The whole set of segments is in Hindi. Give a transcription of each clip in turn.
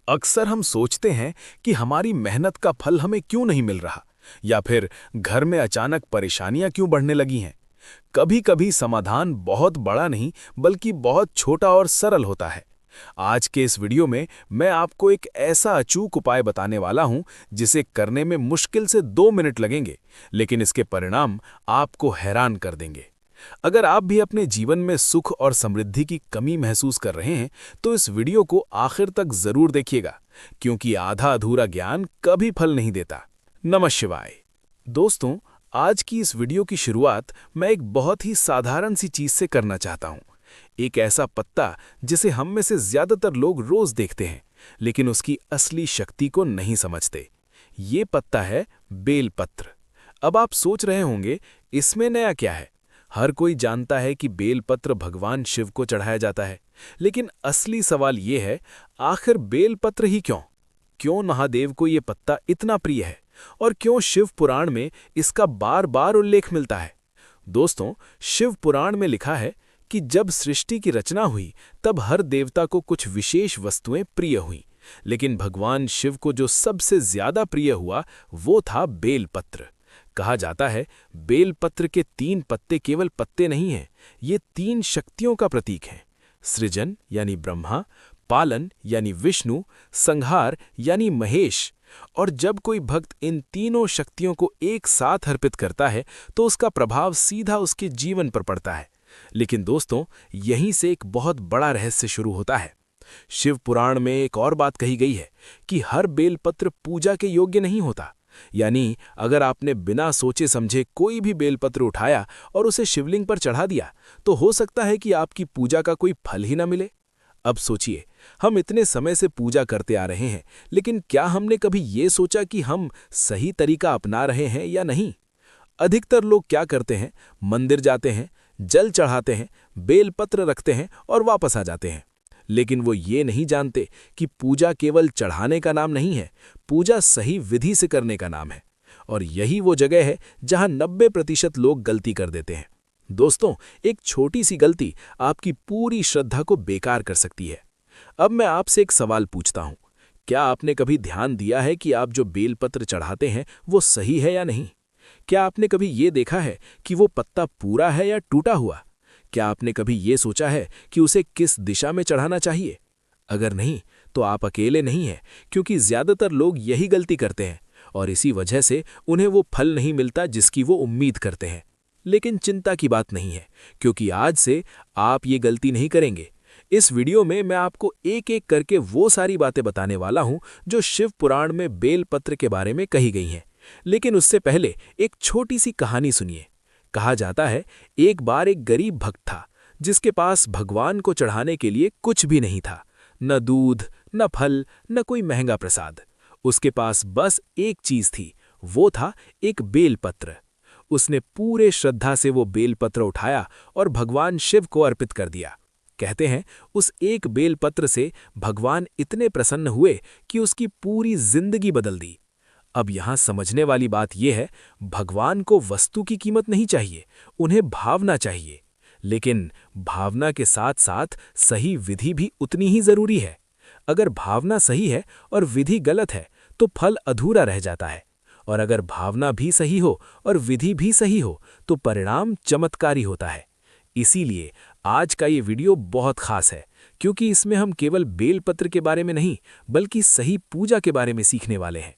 अक्सर हम सोचते हैं कि हमारी मेहनत का फल हमें क्यों नहीं मिल रहा, या फिर घर में अचानक परेशानियां क्यों बढ़ने लगी हैं। कभी-कभी समाधान बहुत बड़ा नहीं, बल्कि बहुत छोटा और सरल होता है। आज के इस वीडियो में मैं आपको एक ऐसा अचूक उपाय बताने वाला हूं, जिसे करने में मुश्किल से 2 मिनट लगेंगे, लेकिन इसके परिणाम आपको हैरान कर देंगे। अगर आप भी अपने जीवन में सुख और समृद्धि की कमी महसूस कर रहे हैं, तो इस वीडियो को आखिर तक जरूर देखिएगा, क्योंकि आधा अधूरा ज्ञान कभी फल नहीं देता। नमः शिवाय। दोस्तों, आज की इस वीडियो की शुरुआत मैं एक बहुत ही साधारण सी चीज से करना चाहता हूं। एक ऐसा पत्ता जिसे हम में से ज्यादातर लोग रोज देखते हैं, लेकिन उसकी असली शक्ति को नहीं समझते। ये पत्ता है बेलपत्र। अब आप सोच रहे होंगे, इसमें नया क्या है? हर कोई जानता है कि बेलपत्र भगवान शिव को चढ़ाया जाता है, लेकिन असली सवाल ये है, आखिर बेलपत्र ही क्यों? क्यों महादेव को ये पत्ता इतना प्रिय है, और क्यों शिव पुराण में इसका बार बार उल्लेख मिलता है? दोस्तों, शिव पुराण में लिखा है कि जब सृष्टि की रचना हुई, तब हर देवता को कुछ विशेष वस्तुएं प्रिय हुईं, लेकिन भगवान शिव को जो सबसे ज्यादा प्रिय हुआ, वो था बेलपत्र। कहा जाता है, बेलपत्र के 3 पत्ते केवल पत्ते नहीं हैं, ये 3 शक्तियों का प्रतीक हैं। सृजन यानी ब्रह्मा, पालन यानी विष्णु, संहार यानी महेश। और जब कोई भक्त इन तीनों शक्तियों को एक साथ अर्पित करता है, तो उसका प्रभाव सीधा उसके जीवन पर पड़ता है। लेकिन दोस्तों, यहीं से एक बहुत बड़ा रहस्य शुरू होता है। शिव पुराण में एक और बात कही गई है कि हर बेलपत्र पूजा के योग्य नहीं होता। यानी अगर आपने बिना सोचे समझे कोई भी बेलपत्र उठाया और उसे शिवलिंग पर चढ़ा दिया, तो हो सकता है कि आपकी पूजा का कोई फल ही ना मिले। अब सोचिए, हम इतने समय से पूजा करते आ रहे हैं, लेकिन क्या हमने कभी ये सोचा कि हम सही तरीका अपना रहे हैं या नहीं? अधिकतर लोग क्या करते हैं, मंदिर जाते हैं, जल चढ़ाते हैं, बेलपत्र रखते हैं और वापस आ जाते हैं। लेकिन वो ये नहीं जानते कि पूजा केवल चढ़ाने का नाम नहीं है, पूजा सही विधि से करने का नाम है। और यही वो जगह है जहां 90% लोग गलती कर देते हैं। दोस्तों, एक छोटी सी गलती आपकी पूरी श्रद्धा को बेकार कर सकती है। अब मैं आपसे एक सवाल पूछता हूं, क्या आपने कभी ध्यान दिया है कि आप जो बेलपत्र चढ़ाते हैं वो सही है या नहीं? क्या आपने कभी ये देखा है कि वो पत्ता पूरा है या टूटा हुआ? क्या आपने कभी ये सोचा है कि उसे किस दिशा में चढ़ाना चाहिए? अगर नहीं, तो आप अकेले नहीं हैं, क्योंकि ज्यादातर लोग यही गलती करते हैं, और इसी वजह से उन्हें वो फल नहीं मिलता जिसकी वो उम्मीद करते हैं। लेकिन चिंता की बात नहीं है, क्योंकि आज से आप ये गलती नहीं करेंगे। इस वीडियो में मैं आपको एक एक करके वो सारी बातें बताने वाला हूं जो शिव पुराण में बेलपत्र के बारे में कही गई हैं। लेकिन उससे पहले एक छोटी सी कहानी सुनिए। कहा जाता है, एक बार एक गरीब भक्त था, जिसके पास भगवान को चढ़ाने के लिए कुछ भी नहीं था। न दूध, न फल, न कोई महंगा प्रसाद। उसके पास बस एक चीज थी, वो था एक बेलपत्र। उसने पूरे श्रद्धा से वो बेलपत्र उठाया और भगवान शिव को अर्पित कर दिया। कहते हैं, उस एक बेलपत्र से भगवान इतने प्रसन्न हुए कि उसकी पूरी जिंदगी बदल दी। अब यहां समझने वाली बात यह है, भगवान को वस्तु की कीमत नहीं चाहिए, उन्हें भावना चाहिए। लेकिन भावना के साथ साथ सही विधि भी उतनी ही जरूरी है। अगर भावना सही है और विधि गलत है, तो फल अधूरा रह जाता है। और अगर भावना भी सही हो और विधि भी सही हो, तो परिणाम चमत्कारी होता है। इसीलिए आज का ये वीडियो बहुत खास है, क्योंकि इसमें हम केवल बेलपत्र के बारे में नहीं, बल्कि सही पूजा के बारे में सीखने वाले हैं।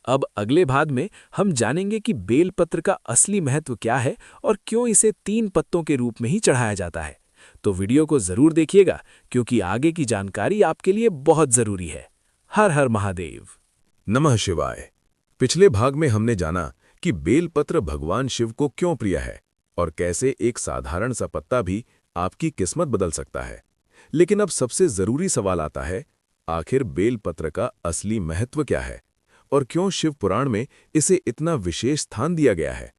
अब अगले भाग में हम जानेंगे कि बेलपत्र का असली महत्व क्या है और क्यों इसे 3 पत्तों के रूप में ही चढ़ाया जाता है। तो वीडियो को जरूर देखिएगा, क्योंकि आगे की जानकारी आपके लिए बहुत जरूरी है। हर हर महादेव। नमः शिवाय। पिछले भाग में हमने जाना कि बेलपत्र भगवान शिव को क्यों प्रिय है और कैसे एक साधारण सा पत्ता भी आपकी किस्मत बदल सकता है। लेकिन अब सबसे जरूरी सवाल आता है, आखिर बेलपत्र का असली महत्व क्या है और क्यों शिव पुराण में इसे इतना विशेष स्थान दिया गया है?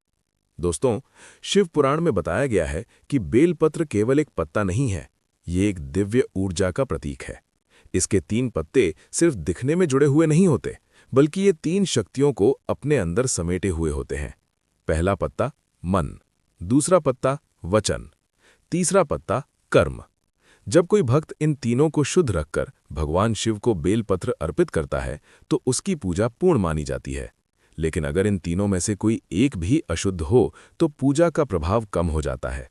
दोस्तों, शिव पुराण में बताया गया है कि बेलपत्र केवल एक पत्ता नहीं है, ये एक दिव्य ऊर्जा का प्रतीक है। इसके 3 पत्ते सिर्फ दिखने में जुड़े हुए नहीं होते, बल्कि ये 3 शक्तियों को अपने अंदर समेटे हुए होते हैं। पहला पत्ता मन, दूसरा पत्ता वचन, तीसरा पत्ता कर्म। जब कोई भक्त इन तीनों को शुद्ध रखकर भगवान शिव को बेलपत्र अर्पित करता है तो उसकी पूजा पूर्ण मानी जाती है। लेकिन अगर इन तीनों में से कोई एक भी अशुद्ध हो तो पूजा का प्रभाव कम हो जाता है।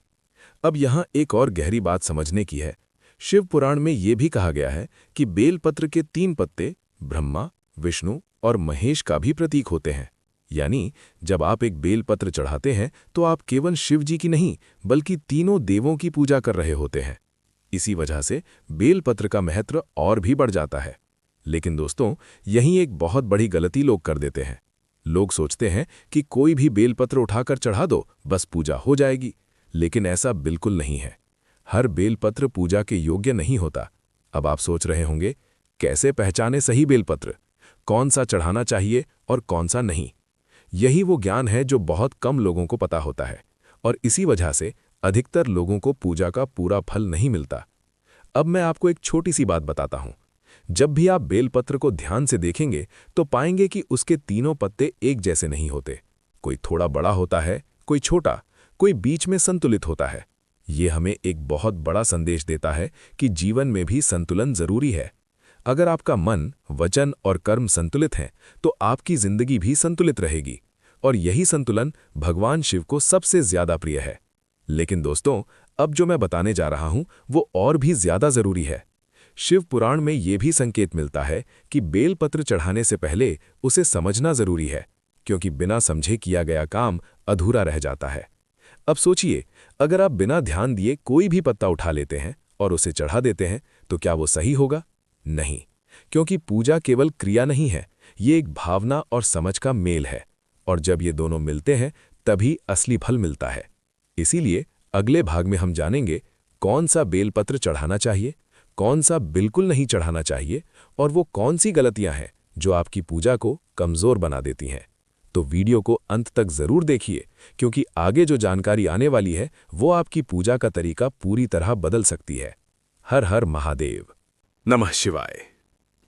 अब यहाँ एक और गहरी बात समझने की है। शिव पुराण में ये भी कहा गया है कि बेलपत्र के 3 पत्ते ब्रह्मा, विष्णु और महेश का भी प्रतीक होते हैं। यानी जब आप एक बेलपत्र चढ़ाते हैं तो आप केवल शिव जी की नहीं बल्कि तीनों देवों की पूजा कर रहे होते हैं। इसी वजह से बेलपत्र का महत्व और भी बढ़ जाता है। लेकिन दोस्तों, यहीं एक बहुत बड़ी गलती लोग कर देते हैं। लोग सोचते हैं कि कोई भी बेलपत्र उठाकर चढ़ा दो, बस पूजा हो जाएगी। लेकिन ऐसा बिल्कुल नहीं है। हर बेलपत्र पूजा के योग्य नहीं होता। अब आप सोच रहे होंगे, कैसे पहचाने सही बेलपत्र, कौन सा चढ़ाना चाहिए और कौन सा नहीं। यही वो ज्ञान है जो बहुत कम लोगों को पता होता है और इसी वजह से अधिकतर लोगों को पूजा का पूरा फल नहीं मिलता। अब मैं आपको एक छोटी सी बात बताता हूं। जब भी आप बेलपत्र को ध्यान से देखेंगे तो पाएंगे कि उसके तीनों पत्ते एक जैसे नहीं होते। कोई थोड़ा बड़ा होता है, कोई छोटा, कोई बीच में संतुलित होता है। ये हमें एक बहुत बड़ा संदेश देता है कि जीवन में भी संतुलन जरूरी है। अगर आपका मन, वचन और कर्म संतुलित हैं तो आपकी जिंदगी भी संतुलित रहेगी और यही संतुलन भगवान शिव को सबसे ज्यादा प्रिय है। लेकिन दोस्तों, अब जो मैं बताने जा रहा हूं वो और भी ज्यादा जरूरी है। शिव पुराण में ये भी संकेत मिलता है कि बेलपत्र चढ़ाने से पहले उसे समझना जरूरी है, क्योंकि बिना समझे किया गया काम अधूरा रह जाता है। अब सोचिए, अगर आप बिना ध्यान दिए कोई भी पत्ता उठा लेते हैं और उसे चढ़ा देते हैं तो क्या वो सही होगा? नहीं, क्योंकि पूजा केवल क्रिया नहीं है, ये एक भावना और समझ का मेल है। और जब ये दोनों मिलते हैं तभी असली फल मिलता है। इसीलिए अगले भाग में हम जानेंगे कौन सा बेलपत्र चढ़ाना चाहिए, कौन सा बिल्कुल नहीं चढ़ाना चाहिए और वो कौन सी गलतियां हैं जो आपकी पूजा को कमजोर बना देती हैं। तो वीडियो को अंत तक जरूर देखिए, क्योंकि आगे जो जानकारी आने वाली है वो आपकी पूजा का तरीका पूरी तरह बदल सकती है। हर हर महादेव। नमः शिवाय।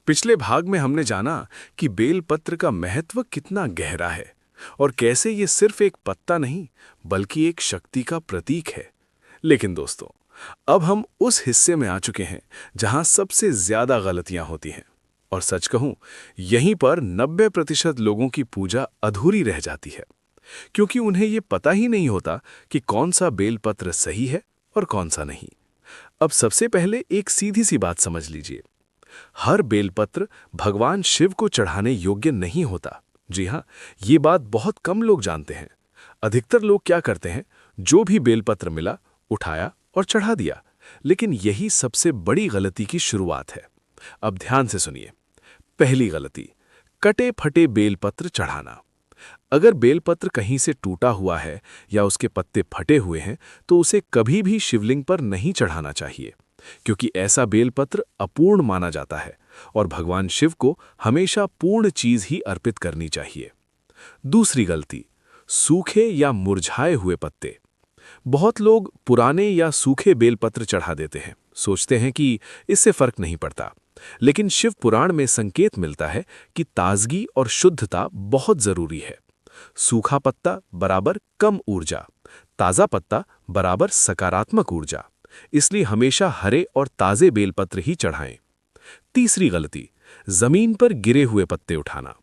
पिछले भाग में हमने जाना कि बेलपत्र का महत्व कितना गहरा है और कैसे ये सिर्फ एक पत्ता नहीं बल्कि एक शक्ति का प्रतीक है। लेकिन दोस्तों, अब हम उस हिस्से में आ चुके हैं जहां सबसे ज्यादा गलतियां होती हैं और सच कहूं, यहीं पर 90% लोगों की पूजा अधूरी रह जाती है, क्योंकि उन्हें ये पता ही नहीं होता कि कौन सा बेलपत्र सही है और कौन सा नहीं। अब सबसे पहले एक सीधी सी बात समझ लीजिए, हर बेलपत्र भगवान शिव को चढ़ाने योग्य नहीं होता। जी हाँ, ये बात बहुत कम लोग जानते हैं। अधिकतर लोग क्या करते हैं, जो भी बेलपत्र मिला उठाया और चढ़ा दिया। लेकिन यही सबसे बड़ी गलती की शुरुआत है। अब ध्यान से सुनिए। पहली गलती, कटे फटे बेलपत्र चढ़ाना। अगर बेलपत्र कहीं से टूटा हुआ है या उसके पत्ते फटे हुए हैं तो उसे कभी भी शिवलिंग पर नहीं चढ़ाना चाहिए, क्योंकि ऐसा बेलपत्र अपूर्ण माना जाता है और भगवान शिव को हमेशा पूर्ण चीज ही अर्पित करनी चाहिए। दूसरी गलती, सूखे या मुरझाए हुए पत्ते। बहुत लोग पुराने या सूखे बेलपत्र चढ़ा देते हैं, सोचते हैं कि इससे फर्क नहीं पड़ता। लेकिन शिव पुराण में संकेत मिलता है कि ताजगी और शुद्धता बहुत जरूरी है। सूखा पत्ता बराबर कम ऊर्जा, ताजा पत्ता बराबर सकारात्मक ऊर्जा। इसलिए हमेशा हरे और ताजे बेलपत्र ही चढ़ाएं। तीसरी गलती, जमीन पर गिरे हुए पत्ते उठाना।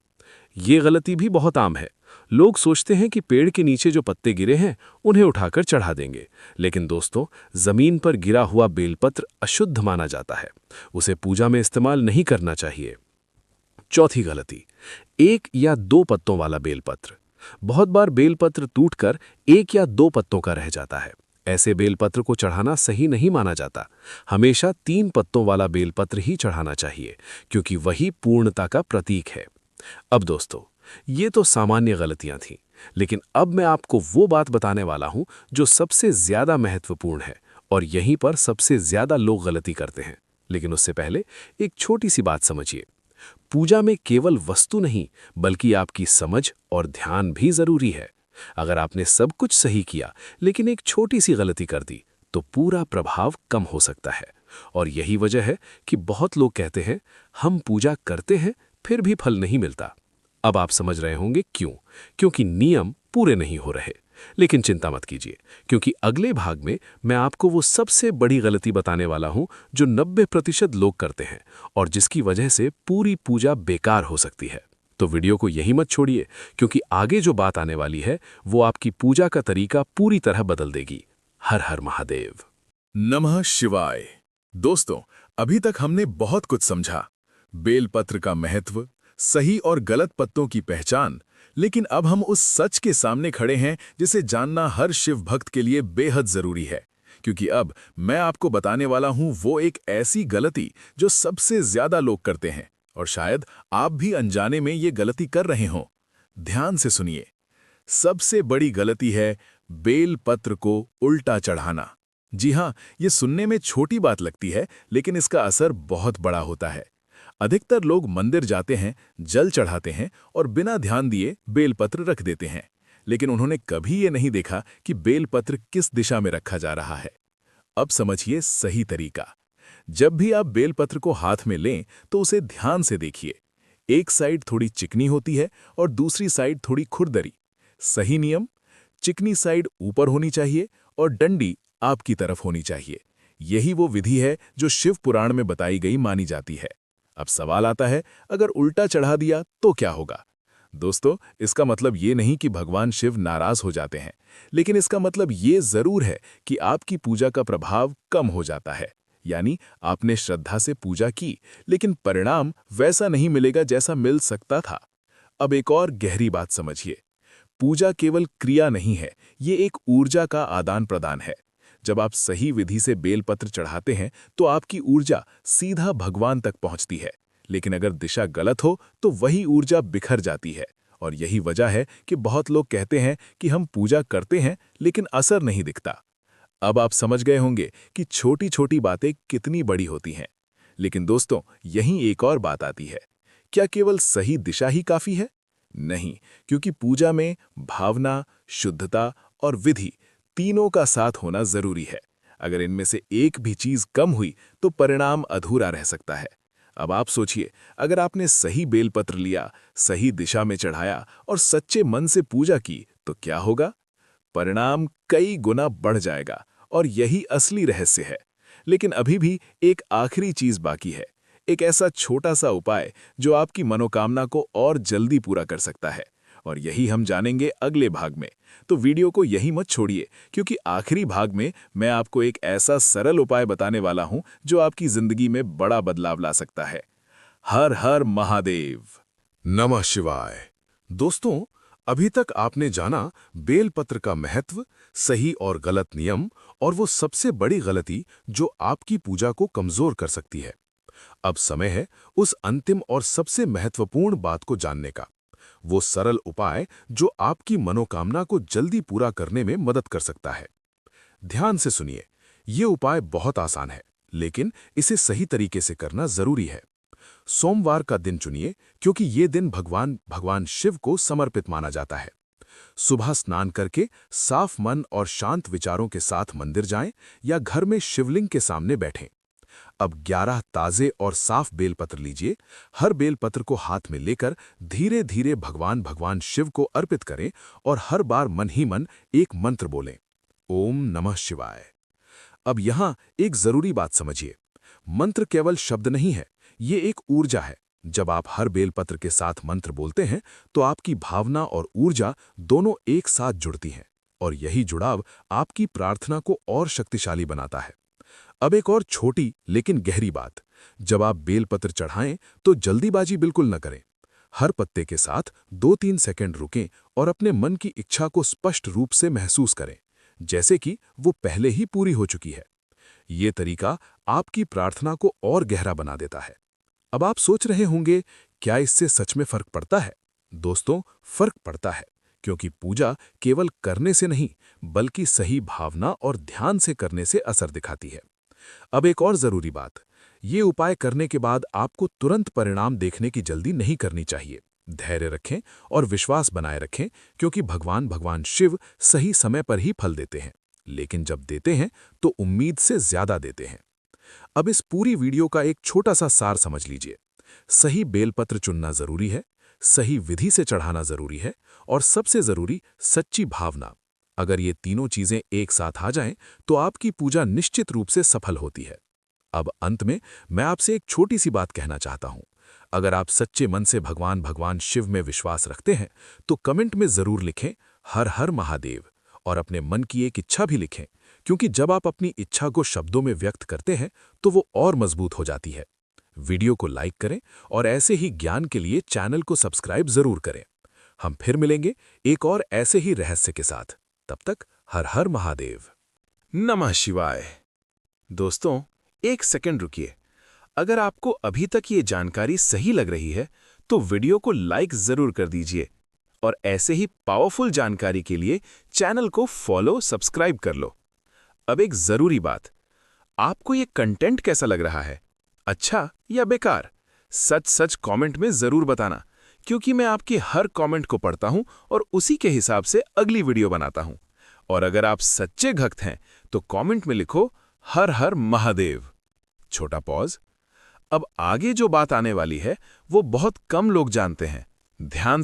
ये गलती भी बहुत आम है। लोग सोचते हैं कि पेड़ के नीचे जो पत्ते गिरे हैं उन्हें उठाकर चढ़ा देंगे। लेकिन दोस्तों, जमीन पर गिरा हुआ बेलपत्र अशुद्ध माना जाता है, उसे पूजा में इस्तेमाल नहीं करना चाहिए। चौथी गलती, 1 या 2 पत्तों वाला बेलपत्र। बहुत बार बेलपत्र टूटकर 1 या 2 पत्तों का रह जाता है। ऐसे बेलपत्र को चढ़ाना सही नहीं माना जाता। हमेशा 3 पत्तों वाला बेलपत्र ही चढ़ाना चाहिए, क्योंकि वही पूर्णता का प्रतीक है। अब दोस्तों, ये तो सामान्य गलतियां थीं, लेकिन अब मैं आपको वो बात बताने वाला हूं जो सबसे ज्यादा महत्वपूर्ण है और यहीं पर सबसे ज्यादा लोग गलती करते हैं। लेकिन उससे पहले एक छोटी सी बात समझिए। पूजा में केवल वस्तु नहीं बल्कि आपकी समझ और ध्यान भी जरूरी है। अगर आपने सब कुछ सही किया लेकिन एक छोटी सी गलती कर दी तो पूरा प्रभाव कम हो सकता है। और यही वजह है कि बहुत लोग कहते हैं, हम पूजा करते हैं फिर भी फल नहीं मिलता। अब आप समझ रहे होंगे क्यों? क्योंकि नियम पूरे नहीं हो रहे। लेकिन चिंता मत कीजिए, क्योंकि अगले भाग में मैं आपको वो सबसे बड़ी गलती बताने वाला हूं जो 90% लोग करते हैं और जिसकी वजह से पूरी पूजा बेकार हो सकती है। तो वीडियो को यही मत छोड़िए, क्योंकि आगे जो बात आने वाली है वो आपकी पूजा का तरीका पूरी तरह बदल देगी। हर हर महादेव। नमः शिवाय। दोस्तों, अभी तक हमने बहुत कुछ समझा, बेलपत्र का महत्व, सही और गलत पत्तों की पहचान, लेकिन अब हम उस सच के सामने खड़े हैं जिसे जानना हर शिव भक्त के लिए बेहद जरूरी है। क्योंकि अब मैं आपको बताने वाला हूं वो एक ऐसी गलती जो सबसे ज्यादा लोग करते हैं, और शायद आप भी अनजाने में ये गलती कर रहे हों। ध्यान से सुनिए। सबसे बड़ी गलती है बेल पत्र को उल्टा चढ़ाना। जी हाँ, ये सुनने में छोटी बात लगती है, लेकिन इसका असर बहुत बड़ा होता है। अधिकतर लोग मंदिर जाते हैं, जल चढ़ाते हैं और बिना ध्यान दिए बेलपत्र रख देते हैं, लेकिन उन्होंने कभी ये नहीं देखा कि बेलपत्र किस दिशा में रखा जा रहा है। अब समझिए सही तरीका। जब भी आप बेलपत्र को हाथ में लें तो उसे ध्यान से देखिए। एक साइड थोड़ी चिकनी होती है और दूसरी साइड थोड़ी खुरदरी। सही नियम, चिकनी साइड ऊपर होनी चाहिए और डंडी आपकी तरफ होनी चाहिए। यही वो विधि है जो शिव पुराण में बताई गई मानी जाती है। अब सवाल आता है, अगर उल्टा चढ़ा दिया तो क्या होगा? दोस्तों, इसका मतलब ये नहीं कि भगवान शिव नाराज हो जाते हैं, लेकिन इसका मतलब ये जरूर है कि आपकी पूजा का प्रभाव कम हो जाता है। यानी आपने श्रद्धा से पूजा की, लेकिन परिणाम वैसा नहीं मिलेगा जैसा मिल सकता था। अब एक और गहरी बात समझिए। पूजा केवल क्रिया नहीं है, ये एक ऊर्जा का आदान प्रदान है। जब आप सही विधि से बेलपत्र चढ़ाते हैं तो आपकी ऊर्जा सीधा भगवान तक पहुंचती है, लेकिन अगर दिशा गलत हो तो वही ऊर्जा बिखर जाती है। और यही वजह है कि बहुत लोग कहते हैं कि हम पूजा करते हैं लेकिन असर नहीं दिखता। अब आप समझ गए होंगे कि छोटी छोटी बातें कितनी बड़ी होती हैं। लेकिन दोस्तों, यहीं एक और बात आती है। क्या केवल सही दिशा ही काफी है? नहीं, क्योंकि पूजा में भावना, शुद्धता और विधि तीनों का साथ होना जरूरी है। अगर इनमें से एक भी चीज कम हुई तो परिणाम अधूरा रह सकता है। अब आप सोचिए, अगर आपने सही बेलपत्र लिया, सही दिशा में चढ़ाया और सच्चे मन से पूजा की तो क्या होगा? परिणाम कई गुना बढ़ जाएगा, और यही असली रहस्य है। लेकिन अभी भी एक आखिरी चीज बाकी है, एक ऐसा छोटा सा उपाय जो आपकी मनोकामना को और जल्दी पूरा कर सकता है, और यही हम जानेंगे अगले भाग में। तो वीडियो को यही मत छोड़िए, क्योंकि आखिरी भाग में मैं आपको एक ऐसा सरल उपाय बताने वाला हूं जो आपकी जिंदगी में बड़ा बदलाव ला सकता है। हर हर महादेव। नमः शिवाय। दोस्तों, अभी तक आपने जाना बेलपत्र का महत्व, सही और गलत नियम, और वो सबसे बड़ी गलती जो आपकी पूजा को कमजोर कर सकती है। अब समय है उस अंतिम और सबसे महत्वपूर्ण बात को जानने का। वो सरल उपाय जो आपकी मनोकामना को जल्दी पूरा करने में मदद कर सकता है। ध्यान से सुनिए। ये उपाय बहुत आसान है, लेकिन इसे सही तरीके से करना जरूरी है। सोमवार का दिन चुनिए, क्योंकि ये दिन भगवान शिव को समर्पित माना जाता है। सुबह स्नान करके साफ मन और शांत विचारों के साथ मंदिर जाएं या घर में शिवलिंग के सामने बैठें। अब 11 ताजे और साफ बेलपत्र लीजिए। हर बेलपत्र को हाथ में लेकर धीरे धीरे भगवान शिव को अर्पित करें और हर बार मन ही मन एक मंत्र बोलें, ओम नमः शिवाय। अब यहां एक जरूरी बात समझिए। मंत्र केवल शब्द नहीं है, ये एक ऊर्जा है। जब आप हर बेलपत्र के साथ मंत्र बोलते हैं तो आपकी भावना और ऊर्जा दोनों एक साथ जुड़ती हैं, और यही जुड़ाव आपकी प्रार्थना को और शक्तिशाली बनाता है। अब एक और छोटी लेकिन गहरी बात। जब आप बेलपत्र चढ़ाएं तो जल्दीबाजी बिल्कुल न करें। हर पत्ते के साथ 2-3 सेकंड रुकें और अपने मन की इच्छा को स्पष्ट रूप से महसूस करें, जैसे कि वो पहले ही पूरी हो चुकी है। ये तरीका आपकी प्रार्थना को और गहरा बना देता है। अब आप सोच रहे होंगे, क्या इससे सच में फर्क पड़ता है? दोस्तों, फर्क पड़ता है, क्योंकि पूजा केवल करने से नहीं, बल्कि सही भावना और ध्यान से करने से असर दिखाती है। अब एक और जरूरी बात, ये उपाय करने के बाद आपको तुरंत परिणाम देखने की जल्दी नहीं करनी चाहिए। धैर्य रखें और विश्वास बनाए रखें, क्योंकि भगवान शिव सही समय पर ही फल देते हैं, लेकिन जब देते हैं तो उम्मीद से ज्यादा देते हैं। अब इस पूरी वीडियो का एक छोटा सा सार समझ लीजिए। सही बेलपत्र चुनना जरूरी है, सही विधि से चढ़ाना जरूरी है, और सबसे जरूरी सच्ची भावना। अगर ये तीनों चीजें एक साथ आ जाएं, तो आपकी पूजा निश्चित रूप से सफल होती है। अब अंत में मैं आपसे एक छोटी सी बात कहना चाहता हूं। अगर आप सच्चे मन से भगवान शिव में विश्वास रखते हैं, तो कमेंट में जरूर लिखें हर हर महादेव, और अपने मन की एक इच्छा भी लिखें, क्योंकि जब आप अपनी इच्छा को शब्दों में व्यक्त करते हैं तो वो और मजबूत हो जाती है। वीडियो को लाइक करें और ऐसे ही ज्ञान के लिए चैनल को सब्सक्राइब जरूर करें। हम फिर मिलेंगे एक और ऐसे ही रहस्य के साथ। तब तक हर हर महादेव। नमः शिवाय। दोस्तों, एक सेकंड रुकिए। अगर आपको अभी तक ये जानकारी सही लग रही है तो वीडियो को लाइक जरूर कर दीजिए, और ऐसे ही पावरफुल जानकारी के लिए चैनल को फॉलो सब्सक्राइब कर लो। अब एक जरूरी बात, आपको ये कंटेंट कैसा लग रहा है, अच्छा या बेकार? सच सच कमेंट में जरूर बताना, क्योंकि मैं आपके हर कमेंट को पढ़ता हूं और उसी के हिसाब से अगली वीडियो बनाता हूं। और अगर आप सच्चे भक्त हैं तो कमेंट में लिखो हर हर महादेव। छोटा पॉज। अब आगे जो बात आने वाली है वो बहुत कम लोग जानते हैं। ध्यान